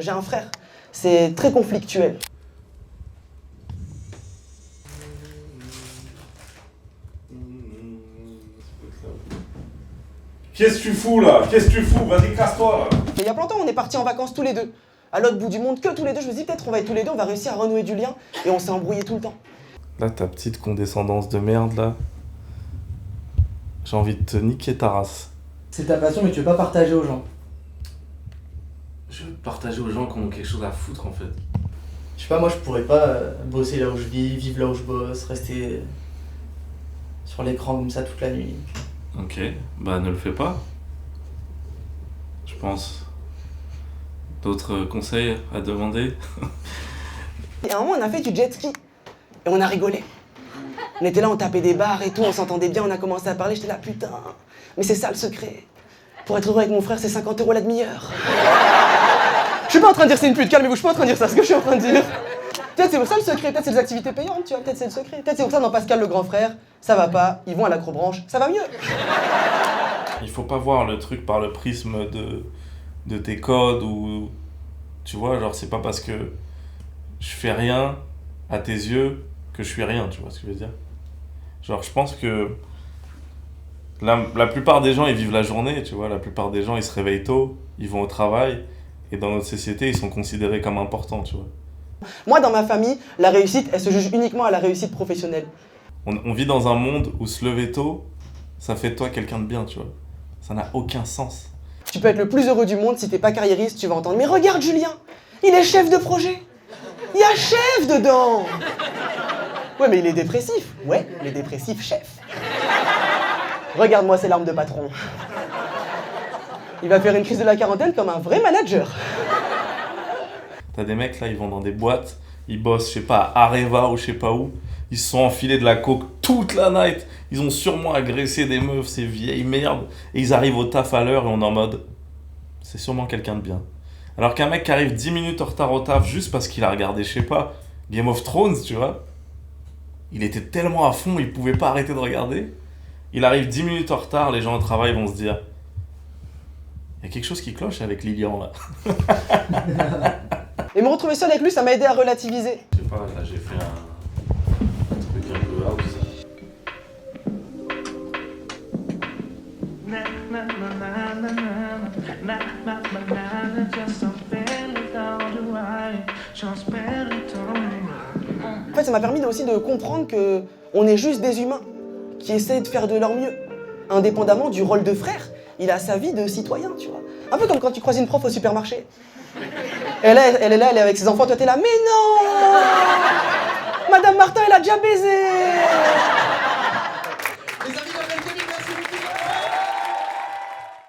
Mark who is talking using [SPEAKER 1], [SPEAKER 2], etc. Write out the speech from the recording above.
[SPEAKER 1] J'ai un frère. C'est très conflictuel.
[SPEAKER 2] Qu'est-ce que tu fous là? Qu'est-ce que tu fous? Vas-y, casse-toi là.
[SPEAKER 1] Il y a plein de temps, on est partis en vacances tous les deux. À l'autre bout du monde, que tous les deux. Je me dis peut-être on va être tous les deux, on va réussir à renouer du lien. Et on s'est embrouillé tout le temps.
[SPEAKER 2] Là, ta petite condescendance de merde là. J'ai envie de te niquer ta race.
[SPEAKER 3] C'est ta passion, mais tu veux pas partager aux gens.
[SPEAKER 2] Je veux partager aux gens qui ont quelque chose à foutre en fait.
[SPEAKER 3] Je sais pas, moi je pourrais pas bosser là où je vis, vivre là où je bosse, rester sur l'écran comme ça toute la nuit.
[SPEAKER 2] Ok, bah ne le fais pas. Je pense. D'autres conseils à demander?
[SPEAKER 1] Et à un moment, on a fait du jet ski. Et on a rigolé. On était là, on tapait des barres et tout, on s'entendait bien, on a commencé à parler. J'étais là, putain, mais c'est ça le secret. Pour être heureux avec mon frère, c'est 50 € la demi-heure. Je suis pas en train de dire c'est une pute, calmez-vous, je suis pas en train de dire ça, ce que je suis en train de dire. Peut-être c'est pour ça le secret, peut-être c'est les activités payantes, tu vois, peut-être c'est le secret. Peut-être c'est pour ça dans Pascal le grand frère, ça va pas, ils vont à l'acrobranche, ça va mieux.
[SPEAKER 2] Il faut pas voir le truc par le prisme de tes codes ou. Tu vois, genre, c'est pas parce que je fais rien à tes yeux que je suis rien, tu vois ce que je veux dire? Genre, je pense que la plupart des gens, ils vivent la journée, tu vois, la plupart des gens, ils se réveillent tôt, ils vont au travail, et dans notre société, ils sont considérés comme importants, tu vois.
[SPEAKER 1] Moi, dans ma famille, la réussite, elle se juge uniquement à la réussite professionnelle.
[SPEAKER 2] On vit dans un monde où se lever tôt, ça fait de toi quelqu'un de bien, tu vois. Ça n'a aucun sens.
[SPEAKER 1] Tu peux être le plus heureux du monde, si t'es pas carriériste, tu vas entendre « Mais regarde Julien, il est chef de projet. Il y a chef dedans !» Ouais, mais il est dépressif. Ouais, il est dépressif, chef. Regarde-moi ces larmes de patron. Il va faire une crise de la quarantaine comme un vrai manager.
[SPEAKER 2] T'as des mecs là, ils vont dans des boîtes, ils bossent, je sais pas, à Areva ou je sais pas où. Ils se sont enfilés de la coke toute la night. Ils ont sûrement agressé des meufs, ces vieilles merdes. Et ils arrivent au taf à l'heure et on est en mode, c'est sûrement quelqu'un de bien. Alors qu'un mec qui arrive 10 minutes en retard au taf juste parce qu'il a regardé, je sais pas, Game of Thrones, tu vois. Il était tellement à fond, il pouvait pas arrêter de regarder. Il arrive 10 minutes en retard, les gens au travail vont se dire, il y a quelque chose qui cloche avec Lilian là.
[SPEAKER 1] Et me retrouver seul avec lui, ça m'a aidé à relativiser.
[SPEAKER 2] Je sais pas, là j'ai fait un truc un peu house.
[SPEAKER 1] En fait, ça m'a permis aussi de comprendre que on est juste des humains qui essaient de faire de leur mieux, indépendamment du rôle de frère. Il a sa vie de citoyen, tu vois. Un peu comme quand tu croises une prof au supermarché. Elle est là, elle est avec ses enfants, toi t'es là, mais non! Madame Martin, elle a déjà baisé!